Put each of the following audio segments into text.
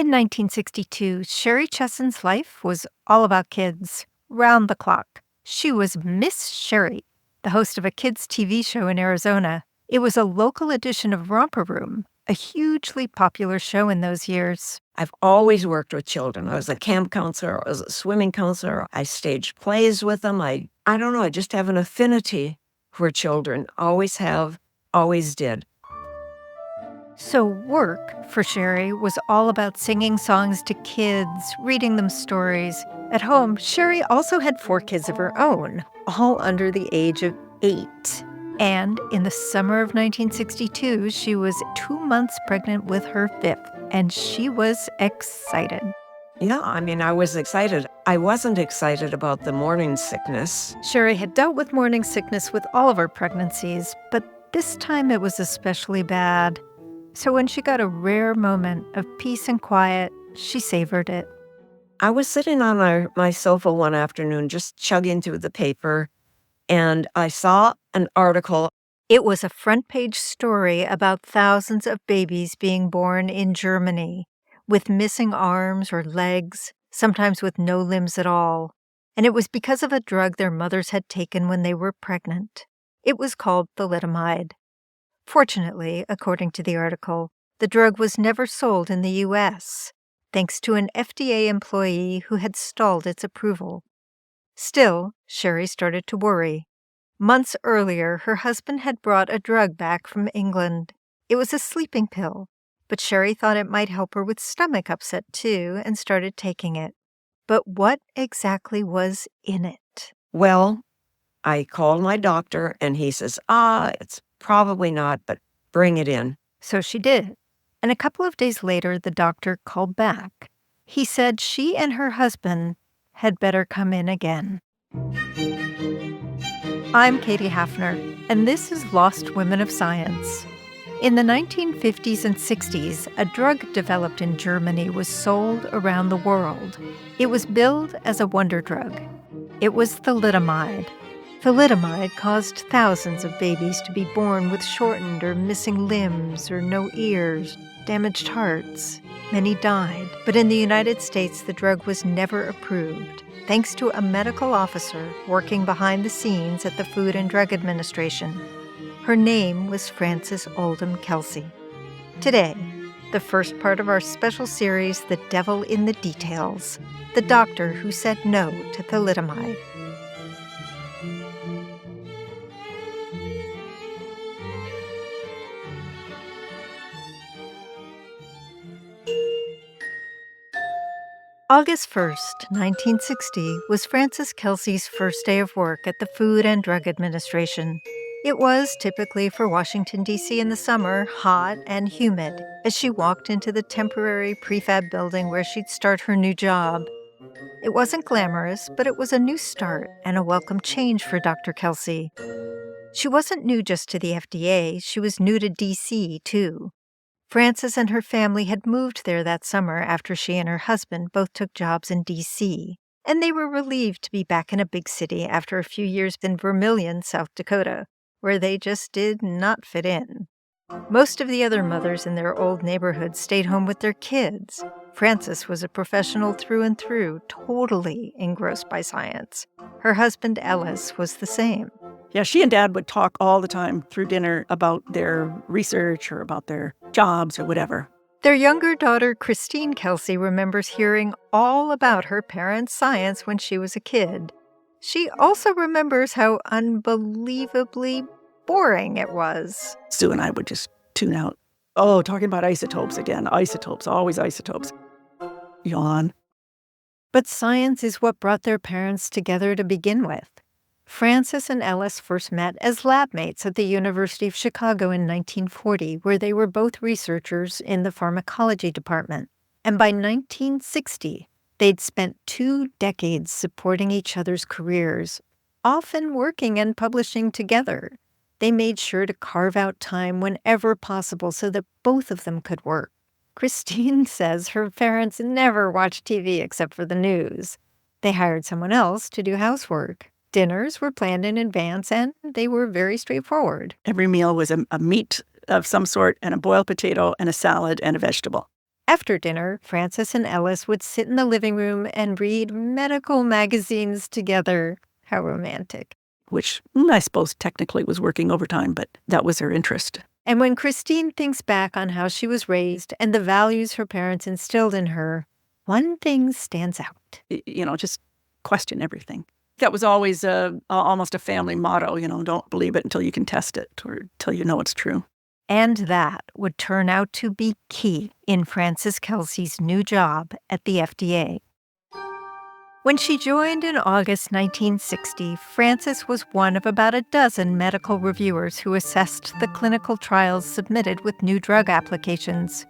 In 1962, Sherry Chesson's life was all about kids, round the clock. She was Miss Sherry, the host of a kids' TV show in Arizona. It was a local edition of Romper Room, a hugely popular show in those years. I've always worked with children. I was a camp counselor, I was a swimming counselor. I staged plays with them. I don't know, I just have an affinity for children. Always have, always did. So work for Sherry was all about singing songs to kids, reading them stories. At home, Sherry also had 4 kids of her own, all under the age of 8. And in the summer of 1962, she was 2 months pregnant with her 5th, and she was excited. Yeah, I was excited. I wasn't excited about the morning sickness. Sherry had dealt with morning sickness with all of her pregnancies, but this time it was especially bad. So when she got a rare moment of peace and quiet, she savored it. I was sitting on my sofa one afternoon just chugging through the paper, and I saw an article. It was a front-page story about thousands of babies being born in Germany with missing arms or legs, sometimes with no limbs at all. And it was because of a drug their mothers had taken when they were pregnant. It was called thalidomide. Fortunately, according to the article, the drug was never sold in the U.S., thanks to an FDA employee who had stalled its approval. Still, Sherry started to worry. Months earlier, her husband had brought a drug back from England. It was a sleeping pill, but Sherry thought it might help her with stomach upset too and started taking it. But what exactly was in it? Well, I called my doctor, and he says, it's probably not, but bring it in. So she did. And a couple of days later, the doctor called back. He said she and her husband had better come in again. I'm Katie Hafner, and this is Lost Women of Science. In the 1950s and 60s, a drug developed in Germany was sold around the world. It was billed as a wonder drug. It was thalidomide. Thalidomide caused thousands of babies to be born with shortened or missing limbs or no ears, damaged hearts. Many died, but in the United States the drug was never approved, thanks to a medical officer working behind the scenes at the Food and Drug Administration. Her name was Frances Oldham Kelsey. Today, the first part of our special series, The Devil in the Details, the doctor who said no to thalidomide. August 1st, 1960, was Frances Kelsey's first day of work at the Food and Drug Administration. It was, typically for Washington, D.C. in the summer, hot and humid as she walked into the temporary prefab building where she'd start her new job. It wasn't glamorous, but it was a new start and a welcome change for Dr. Kelsey. She wasn't new just to the FDA, she was new to D.C., too. Frances and her family had moved there that summer after she and her husband both took jobs in D.C., and they were relieved to be back in a big city after a few years in Vermillion, South Dakota, where they just did not fit in. Most of the other mothers in their old neighborhood stayed home with their kids. Frances was a professional through and through, totally engrossed by science. Her husband, Ellis, was the same. Yeah, she and Dad would talk all the time through dinner about their research or about their jobs or whatever. Their younger daughter, Christine Kelsey, remembers hearing all about her parents' science when she was a kid. She also remembers how unbelievably boring it was. Sue and I would just tune out. Oh, talking about isotopes again. Isotopes, always isotopes. Yawn. But science is what brought their parents together to begin with. Frances and Ellis first met as lab mates at the University of Chicago in 1940, where they were both researchers in the pharmacology department. And by 1960, they'd spent 2 decades supporting each other's careers, often working and publishing together. They made sure to carve out time whenever possible so that both of them could work. Christine says her parents never watched TV except for the news. They hired someone else to do housework. Dinners were planned in advance, and they were very straightforward. Every meal was a meat of some sort and a boiled potato and a salad and a vegetable. After dinner, Frances and Ellis would sit in the living room and read medical magazines together. How romantic. Which I suppose technically was working overtime, but that was her interest. And when Christine thinks back on how she was raised and the values her parents instilled in her, one thing stands out. Just question everything. That was always almost a family motto, don't believe it until you can test it or until you know it's true. And that would turn out to be key in Frances Kelsey's new job at the FDA. When she joined in August 1960, Frances was one of about a dozen medical reviewers who assessed the clinical trials submitted with new drug applications.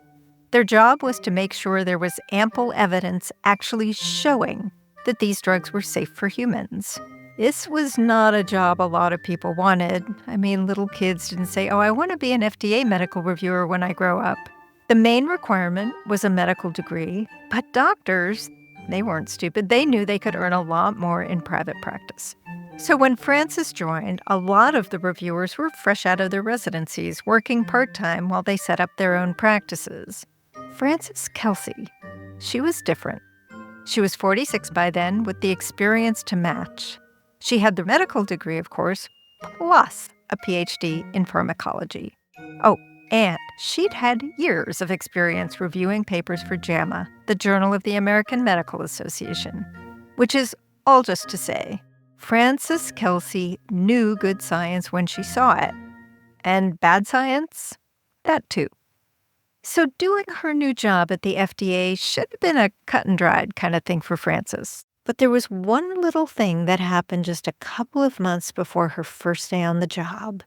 Their job was to make sure there was ample evidence actually showing that these drugs were safe for humans. This was not a job a lot of people wanted. I mean, little kids didn't say, "Oh, I want to be an FDA medical reviewer when I grow up." The main requirement was a medical degree, but doctors, they weren't stupid. They knew they could earn a lot more in private practice. So when Frances joined, a lot of the reviewers were fresh out of their residencies, working part-time while they set up their own practices. Frances Kelsey, she was different. She was 46 by then, with the experience to match. She had the medical degree, of course, plus a PhD in pharmacology. Oh, and she'd had years of experience reviewing papers for JAMA, the Journal of the American Medical Association, which is all just to say, Frances Kelsey knew good science when she saw it. And bad science? That too. So doing her new job at the FDA should have been a cut-and-dried kind of thing for Frances. But there was one little thing that happened just a couple of months before her first day on the job.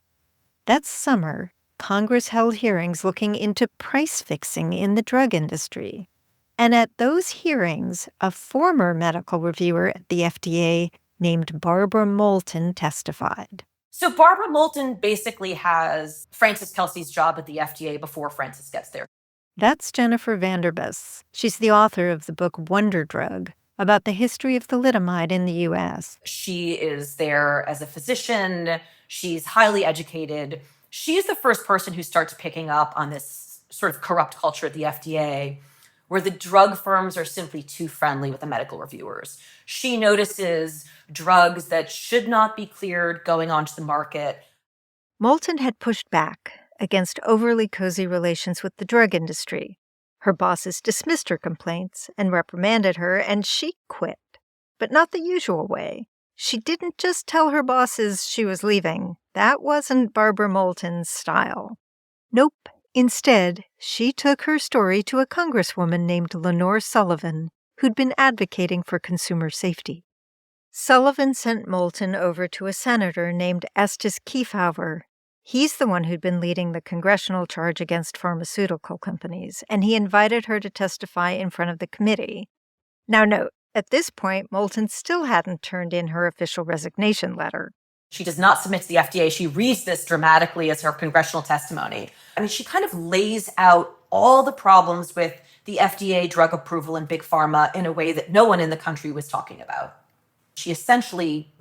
That summer, Congress held hearings looking into price fixing in the drug industry. And at those hearings, a former medical reviewer at the FDA named Barbara Moulton testified. So Barbara Moulton basically has Frances Kelsey's job at the FDA before Frances gets there. That's Jennifer Vanderbus. She's the author of the book Wonder Drug, about the history of thalidomide in the U.S. She is there as a physician. She's highly educated. She's the first person who starts picking up on this sort of corrupt culture at the FDA, where the drug firms are simply too friendly with the medical reviewers. She notices drugs that should not be cleared going onto the market. Moulton had pushed back against overly cozy relations with the drug industry. Her bosses dismissed her complaints and reprimanded her, and she quit. But not the usual way. She didn't just tell her bosses she was leaving. That wasn't Barbara Moulton's style. Nope. Instead, she took her story to a congresswoman named Lenore Sullivan, who'd been advocating for consumer safety. Sullivan sent Moulton over to a senator named Estes Kefauver. He's the one who'd been leading the congressional charge against pharmaceutical companies, and he invited her to testify in front of the committee. Now note, at this point, Moulton still hadn't turned in her official resignation letter. She does not submit to the FDA. She reads this dramatically as her congressional testimony. I mean, she kind of lays out all the problems with the FDA drug approval and big pharma in a way that no one in the country was talking about. She essentially,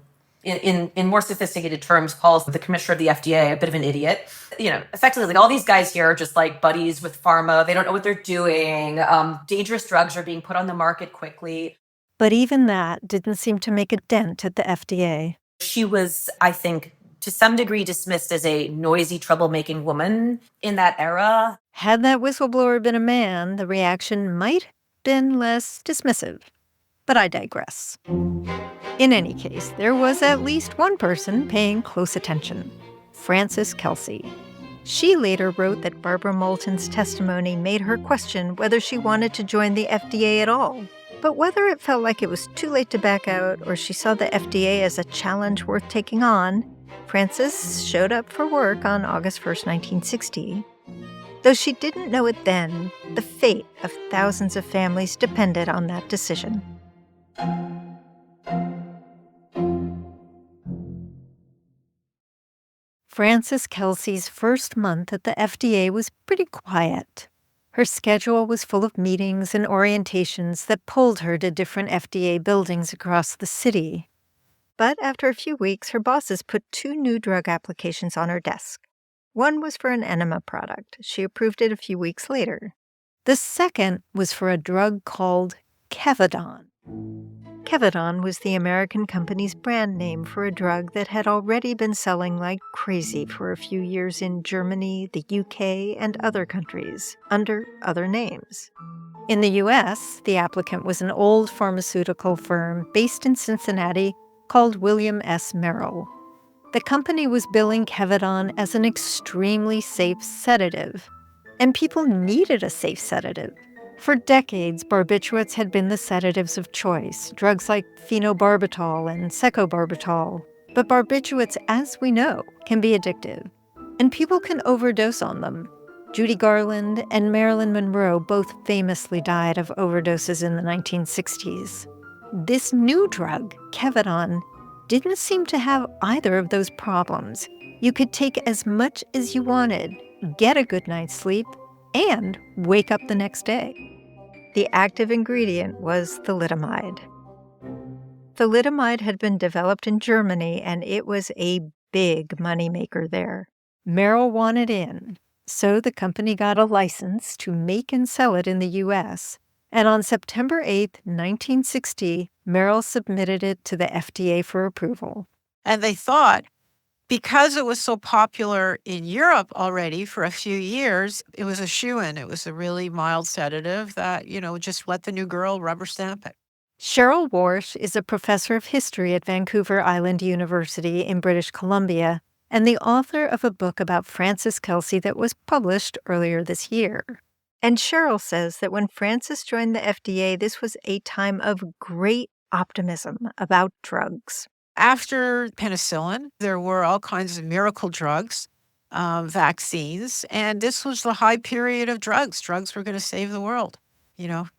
in more sophisticated terms, calls the commissioner of the FDA a bit of an idiot. Effectively, like all these guys here are just like buddies with pharma. They don't know what they're doing. Dangerous drugs are being put on the market quickly. But even that didn't seem to make a dent at the FDA. She was, I think, to some degree dismissed as a noisy, troublemaking woman in that era. Had that whistleblower been a man, the reaction might have been less dismissive. But I digress. In any case, there was at least one person paying close attention: Frances Kelsey. She later wrote that Barbara Moulton's testimony made her question whether she wanted to join the FDA at all. But whether it felt like it was too late to back out or she saw the FDA as a challenge worth taking on, Frances showed up for work on August 1st, 1960. Though she didn't know it then, the fate of thousands of families depended on that decision. Frances Kelsey's first month at the FDA was pretty quiet. Her schedule was full of meetings and orientations that pulled her to different FDA buildings across the city. But after a few weeks, her bosses put 2 new drug applications on her desk. One was for an enema product. She approved it a few weeks later. The second was for a drug called Kevadon. Kevadon was the American company's brand name for a drug that had already been selling like crazy for a few years in Germany, the UK, and other countries, under other names. In the US, the applicant was an old pharmaceutical firm based in Cincinnati called William S. Merrill. The company was billing Kevadon as an extremely safe sedative, and people needed a safe sedative. For decades, barbiturates had been the sedatives of choice, drugs like phenobarbital and secobarbital. But barbiturates, as we know, can be addictive, and people can overdose on them. Judy Garland and Marilyn Monroe both famously died of overdoses in the 1960s. This new drug, Kevadon, didn't seem to have either of those problems. You could take as much as you wanted, get a good night's sleep, and wake up the next day. The active ingredient was thalidomide. Thalidomide had been developed in Germany, and it was a big moneymaker there. Merrill wanted in, so the company got a license to make and sell it in the U.S., and on September 8, 1960, Merrill submitted it to the FDA for approval. And they thought, because it was so popular in Europe already for a few years, it was a shoo-in. It was a really mild sedative that, just let the new girl rubber stamp it. Cheryl Warsh is a professor of history at Vancouver Island University in British Columbia and the author of a book about Frances Kelsey that was published earlier this year. And Cheryl says that when Frances joined the FDA, this was a time of great optimism about drugs. After penicillin, there were all kinds of miracle drugs, vaccines, and this was the high period of drugs. Drugs were going to save the world,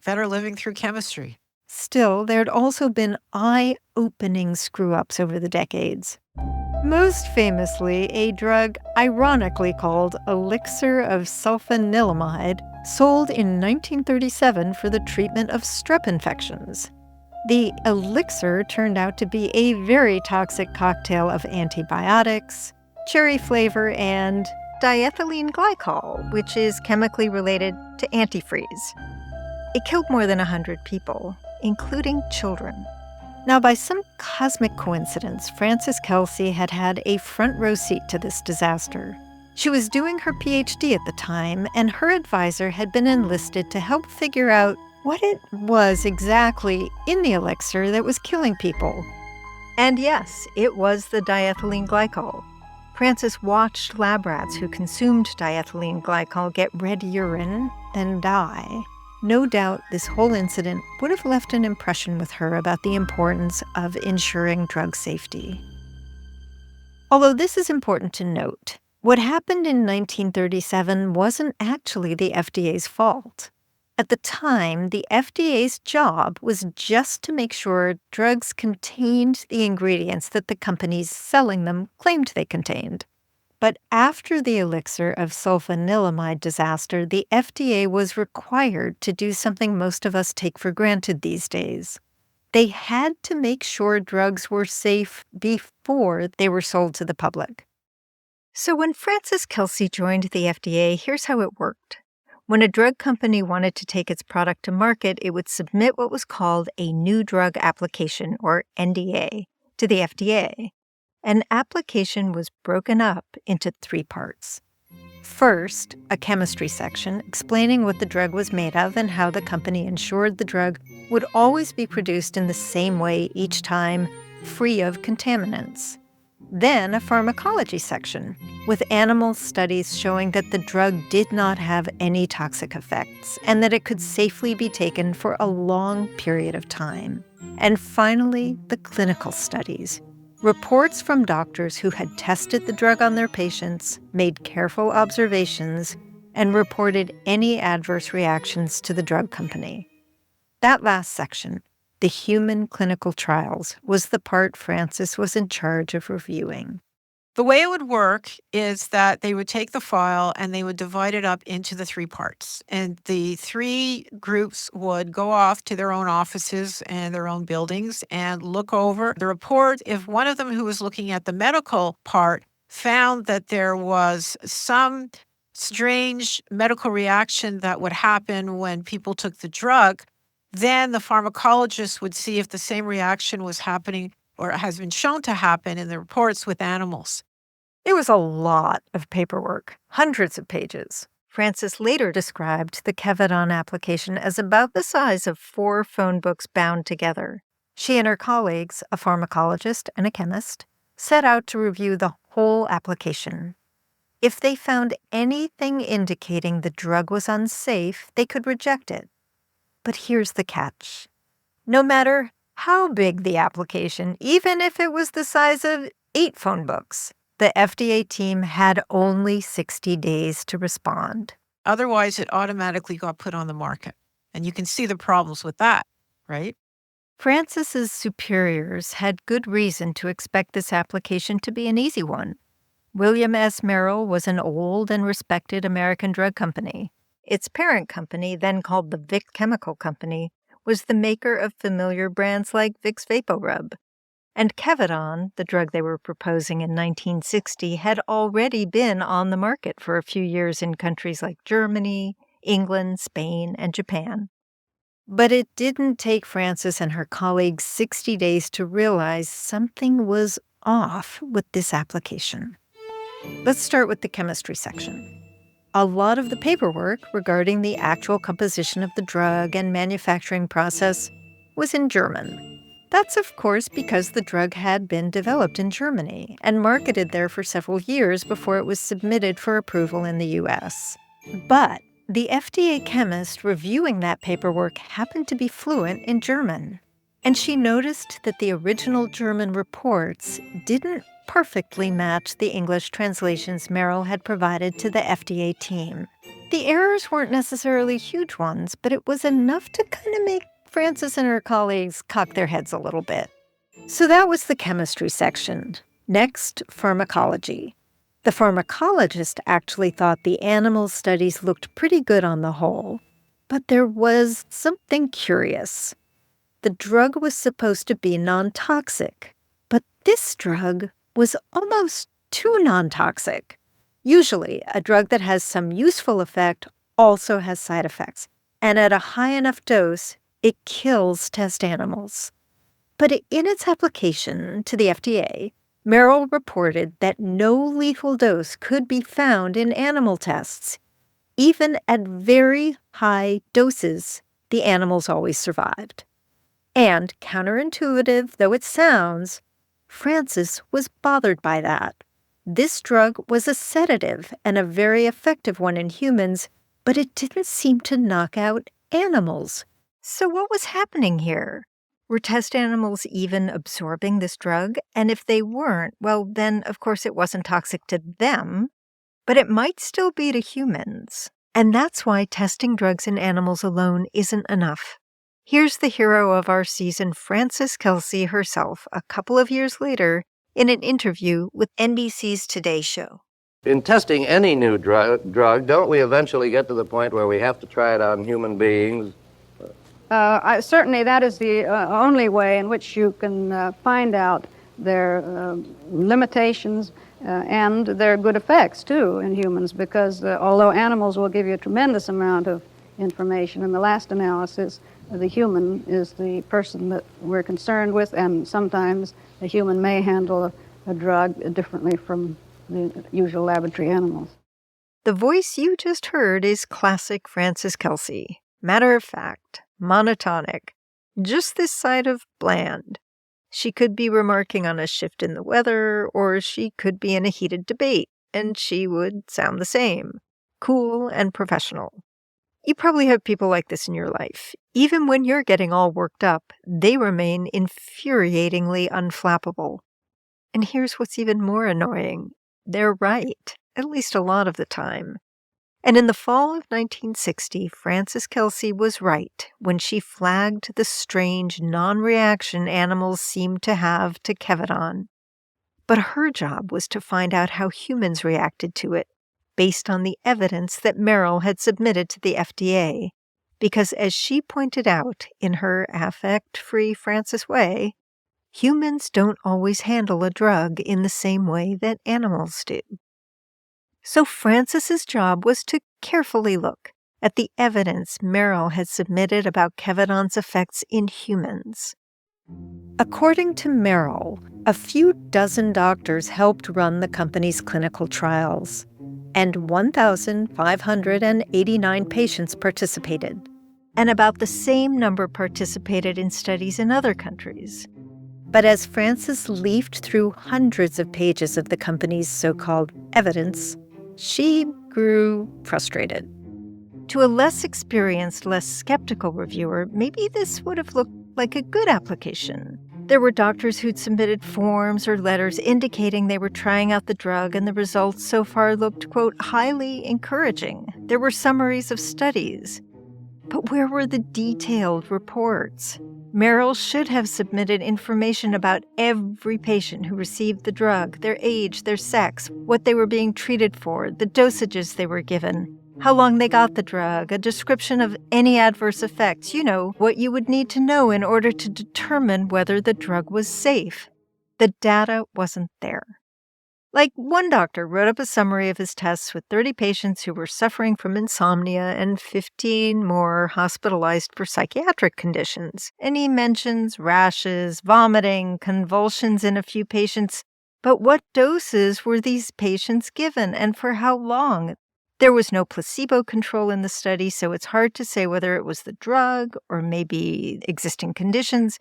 better living through chemistry. Still, there had also been eye-opening screw-ups over the decades. Most famously, a drug ironically called elixir of sulfanilamide, sold in 1937 for the treatment of strep infections. The elixir turned out to be a very toxic cocktail of antibiotics, cherry flavor, and diethylene glycol, which is chemically related to antifreeze. It killed more than 100 people, including children. Now, by some cosmic coincidence, Frances Kelsey had had a front row seat to this disaster. She was doing her PhD at the time, and her advisor had been enlisted to help figure out what it was exactly in the elixir that was killing people. And yes, it was the diethylene glycol. Frances watched lab rats who consumed diethylene glycol get red urine and die. No doubt this whole incident would have left an impression with her about the importance of ensuring drug safety. Although this is important to note, what happened in 1937 wasn't actually the FDA's fault. At the time, the FDA's job was just to make sure drugs contained the ingredients that the companies selling them claimed they contained. But after the elixir of sulfanilamide disaster, the FDA was required to do something most of us take for granted these days. They had to make sure drugs were safe before they were sold to the public. So when Frances Kelsey joined the FDA, here's how it worked. When a drug company wanted to take its product to market, it would submit what was called a new drug application, or NDA, to the FDA. An application was broken up into 3 parts. First, a chemistry section explaining what the drug was made of and how the company ensured the drug would always be produced in the same way each time, free of contaminants. Then a pharmacology section, with animal studies showing that the drug did not have any toxic effects and that it could safely be taken for a long period of time. And finally, the clinical studies, reports from doctors who had tested the drug on their patients, made careful observations, and reported any adverse reactions to the drug company. That last section, the human clinical trials, was the part Frances was in charge of reviewing. The way it would work is that they would take the file and they would divide it up into the 3 parts. And the 3 groups would go off to their own offices and their own buildings and look over the report. If one of them who was looking at the medical part found that there was some strange medical reaction that would happen when people took the drug, then the pharmacologist would see if the same reaction was happening or has been shown to happen in the reports with animals. It was a lot of paperwork, hundreds of pages. Frances later described the Kevidon application as about the size of 4 phone books bound together. She and her colleagues, a pharmacologist and a chemist, set out to review the whole application. If they found anything indicating the drug was unsafe, they could reject it. But here's the catch. No matter how big the application, even if it was the size of 8 phone books, the FDA team had only 60 days to respond. Otherwise, it automatically got put on the market. And you can see the problems with that, right? Frances's superiors had good reason to expect this application to be an easy one. William S. Merrill was an old and respected American drug company. Its parent company, then called the Vic Chemical Company, was the maker of familiar brands like Vicks VapoRub. And Kevidon, the drug they were proposing in 1960, had already been on the market for a few years in countries like Germany, England, Spain, and Japan. But it didn't take Frances and her colleagues 60 days to realize something was off with this application. Let's start with the chemistry section. A lot of the paperwork regarding the actual composition of the drug and manufacturing process was in German. That's, of course, because the drug had been developed in Germany and marketed there for several years before it was submitted for approval in the U.S. But the FDA chemist reviewing that paperwork happened to be fluent in German, and she noticed that the original German reports didn't perfectly match the English translations Merrill had provided to the FDA team. The errors weren't necessarily huge ones, but it was enough to kind of make Frances and her colleagues cock their heads a little bit. So that was the chemistry section. Next, pharmacology. The pharmacologist actually thought the animal studies looked pretty good on the whole, but there was something curious. The drug was supposed to be non-toxic, but this drug was almost too non-toxic. Usually, a drug that has some useful effect also has side effects, and at a high enough dose, it kills test animals. But in its application to the FDA, Merrill reported that no lethal dose could be found in animal tests. Even at very high doses, the animals always survived. And counterintuitive though it sounds, Frances was bothered by that. This drug was a sedative and a very effective one in humans, but it didn't seem to knock out animals. So what was happening here? Were test animals even absorbing this drug? And if they weren't, well, then, of course, it wasn't toxic to them, but it might still be to humans. And that's why testing drugs in animals alone isn't enough. Here's the hero of our season, Frances Kelsey herself, a couple of years later, in an interview with NBC's Today Show. In testing any new drug, don't we eventually get to the point where we have to try it on human beings? Certainly, that is the only way in which you can find out their limitations and their good effects, too, in humans, because although animals will give you a tremendous amount of information, in the last analysis, the human is the person that we're concerned with, and sometimes a human may handle a drug differently from the usual laboratory animals. The voice you just heard is classic Frances Kelsey. Matter of fact, monotonic, just this side of bland. She could be remarking on a shift in the weather, or she could be in a heated debate, and she would sound the same, cool and professional. You probably have people like this in your life. Even when you're getting all worked up, they remain infuriatingly unflappable. And here's what's even more annoying. They're right, at least a lot of the time. And in the fall of 1960, Frances Kelsey was right when she flagged the strange non-reaction animals seemed to have to Kevidon. But her job was to find out how humans reacted to it, based on the evidence that Merrill had submitted to the FDA. Because as she pointed out in her affect-free Frances way, humans don't always handle a drug in the same way that animals do. So Frances's job was to carefully look at the evidence Merrill had submitted about Kevidon's effects in humans. According to Merrill, a few dozen doctors helped run the company's clinical trials, and 1,589 patients participated. And about the same number participated in studies in other countries. But as Frances leafed through hundreds of pages of the company's so-called evidence, she grew frustrated. To a less experienced, less skeptical reviewer, maybe this would have looked like a good application. There were doctors who'd submitted forms or letters indicating they were trying out the drug, and the results so far looked, quote, highly encouraging. There were summaries of studies. But where were the detailed reports? Merrill should have submitted information about every patient who received the drug, their age, their sex, what they were being treated for, the dosages they were given, how long they got the drug, a description of any adverse effects, what you would need to know in order to determine whether the drug was safe. The data wasn't there. Like, one doctor wrote up a summary of his tests with 30 patients who were suffering from insomnia and 15 more hospitalized for psychiatric conditions. And he mentions rashes, vomiting, convulsions in a few patients. But what doses were these patients given, and for how long? There was no placebo control in the study, so it's hard to say whether it was the drug or maybe existing conditions.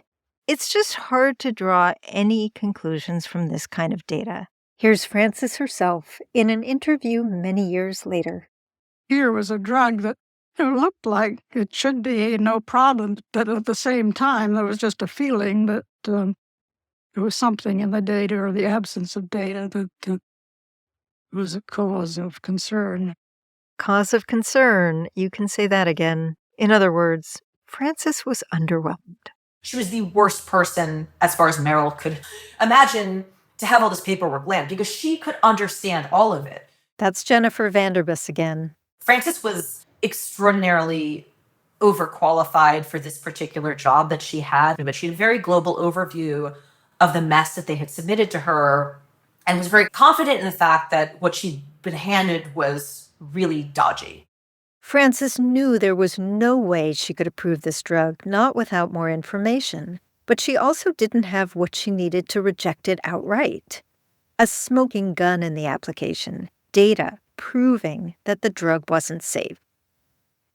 It's just hard to draw any conclusions from this kind of data. Here's Frances herself in an interview many years later. Here was a drug that looked like it should be no problem, but at the same time, there was just a feeling that there was something in the data or the absence of data that was a cause of concern. Cause of concern, you can say that again. In other words, Frances was underwhelmed. She was the worst person, as far as Merrill could imagine, to have all this paperwork land, because she could understand all of it. That's Jennifer Vanderbus again. Frances was extraordinarily overqualified for this particular job that she had, but she had a very global overview of the mess that they had submitted to her and was very confident in the fact that what she'd been handed was really dodgy. Frances knew there was no way she could approve this drug, not without more information. But she also didn't have what she needed to reject it outright. A smoking gun in the application, data proving that the drug wasn't safe.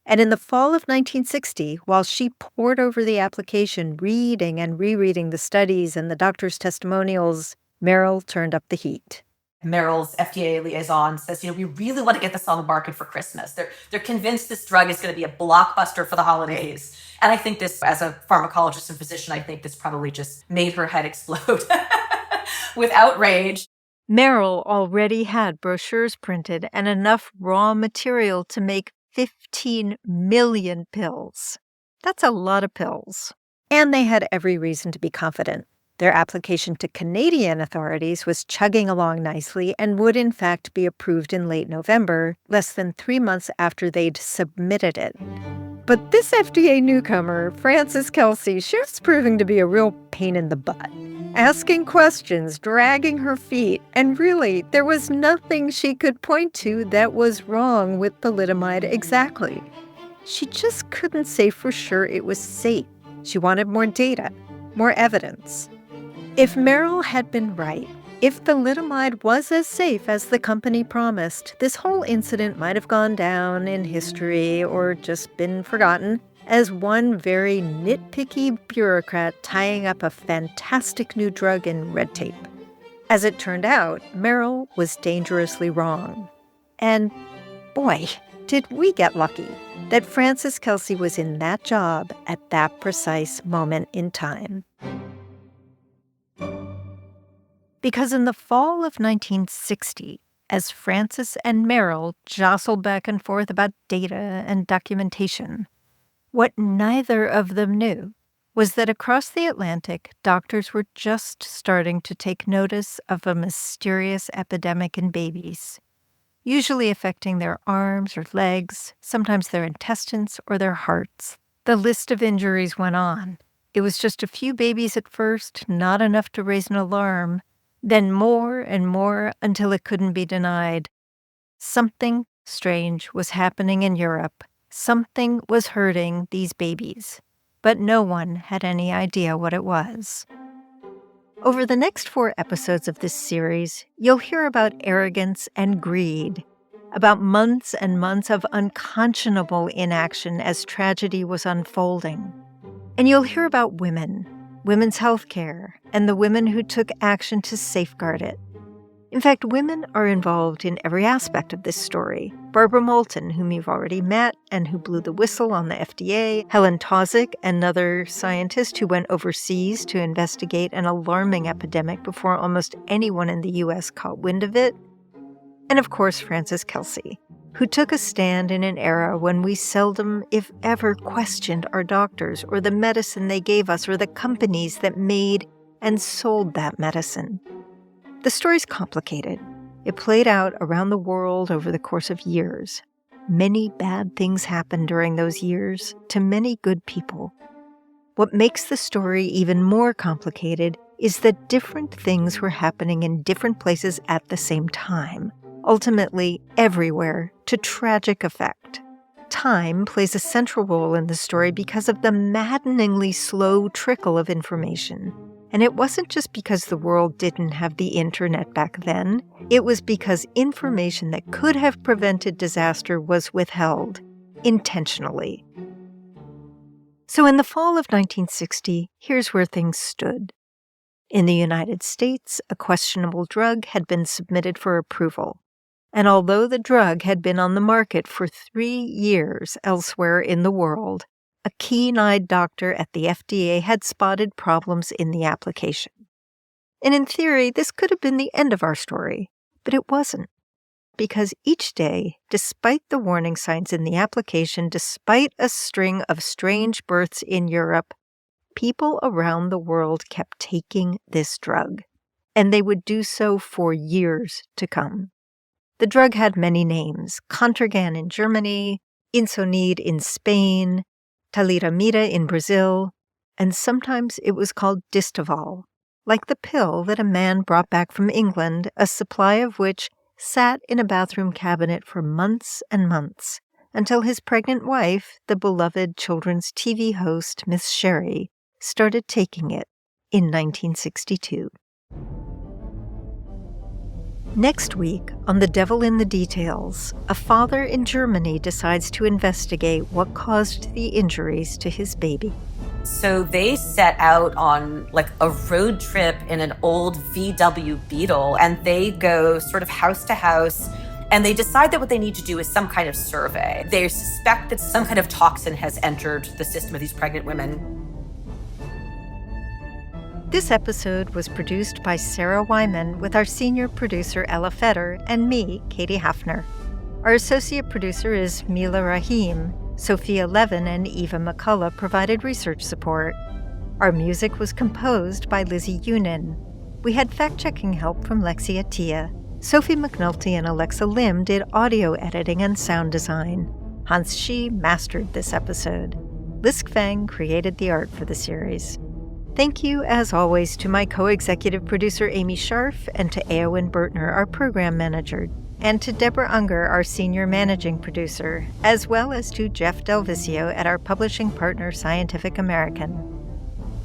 And in the fall of 1960, while she pored over the application, reading and rereading the studies and the doctor's testimonials, Merrill turned up the heat. Merrill's FDA liaison says, we really want to get this on the market for Christmas. They're convinced this drug is going to be a blockbuster for the holidays. And I think this, as a pharmacologist and physician, I think this probably just made her head explode with outrage. Merrill already had brochures printed and enough raw material to make 15 million pills. That's a lot of pills. And they had every reason to be confident. Their application to Canadian authorities was chugging along nicely and would in fact be approved in late November, less than 3 months after they'd submitted it. But this FDA newcomer, Frances Kelsey, she was proving to be a real pain in the butt. Asking questions, dragging her feet, and really, there was nothing she could point to that was wrong with thalidomide exactly. She just couldn't say for sure it was safe. She wanted more data, more evidence. If Merrill had been right, if thalidomide was as safe as the company promised, this whole incident might have gone down in history or just been forgotten as one very nitpicky bureaucrat tying up a fantastic new drug in red tape. As it turned out, Merrill was dangerously wrong. And boy, did we get lucky that Frances Kelsey was in that job at that precise moment in time. Because in the fall of 1960, as Frances and Merrill jostled back and forth about data and documentation, what neither of them knew was that across the Atlantic, doctors were just starting to take notice of a mysterious epidemic in babies, usually affecting their arms or legs, sometimes their intestines or their hearts. The list of injuries went on. It was just a few babies at first, not enough to raise an alarm, then more and more until it couldn't be denied. Something strange was happening in Europe. Something was hurting these babies, but no one had any idea what it was. Over the next 4 episodes of this series, you'll hear about arrogance and greed, about months and months of unconscionable inaction as tragedy was unfolding. And you'll hear about women, women's health care, and the women who took action to safeguard it. In fact, women are involved in every aspect of this story. Barbara Moulton, whom you've already met and who blew the whistle on the FDA, Helen Taussig, another scientist who went overseas to investigate an alarming epidemic before almost anyone in the U.S. caught wind of it, and of course Frances Kelsey, who took a stand in an era when we seldom, if ever, questioned our doctors or the medicine they gave us or the companies that made and sold that medicine. The story's complicated. It played out around the world over the course of years. Many bad things happened during those years to many good people. What makes the story even more complicated is that different things were happening in different places at the same time, ultimately everywhere, to tragic effect. Time plays a central role in the story because of the maddeningly slow trickle of information. And it wasn't just because the world didn't have the internet back then. It was because information that could have prevented disaster was withheld, intentionally. So in the fall of 1960, here's where things stood. In the United States, a questionable drug had been submitted for approval. And although the drug had been on the market for 3 years elsewhere in the world, a keen-eyed doctor at the FDA had spotted problems in the application. And in theory, this could have been the end of our story, but it wasn't. Because each day, despite the warning signs in the application, despite a string of strange births in Europe, people around the world kept taking this drug, and they would do so for years to come. The drug had many names: Contergan in Germany, Insonid in Spain, Thalidomida in Brazil, and sometimes it was called Distaval, like the pill that a man brought back from England, a supply of which sat in a bathroom cabinet for months and months, until his pregnant wife, the beloved children's TV host Miss Sherry, started taking it in 1962. Next week, on The Devil in the Details, a father in Germany decides to investigate what caused the injuries to his baby. So they set out on like a road trip in an old VW Beetle, and they go sort of house to house, and they decide that what they need to do is some kind of survey. They suspect that some kind of toxin has entered the system of these pregnant women. This episode was produced by Sarah Wyman with our senior producer Ella Fetter and me, Katie Hafner. Our associate producer is Mila Rahim. Sophia Levin and Eva McCullough provided research support. Our music was composed by Lizzie Yunin. We had fact-checking help from Lexi Atia. Sophie McNulty and Alexa Lim did audio editing and sound design. Hans Shi mastered this episode. Lisk Fang created the art for the series. Thank you, as always, to my co-executive producer Amy Scharf and to Eowyn Bertner, our program manager, and to Deborah Unger, our senior managing producer, as well as to Jeff Delvisio at our publishing partner, Scientific American.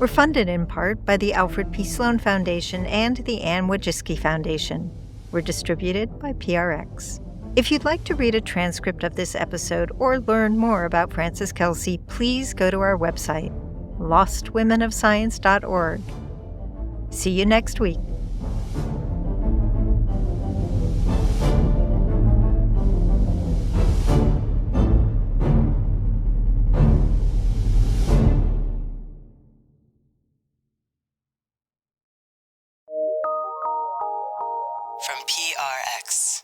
We're funded in part by the Alfred P. Sloan Foundation and the Anne Wojcicki Foundation. We're distributed by PRX. If you'd like to read a transcript of this episode or learn more about Frances Kelsey, please go to our website, lostwomenofscience.org. See you next week. From PRX.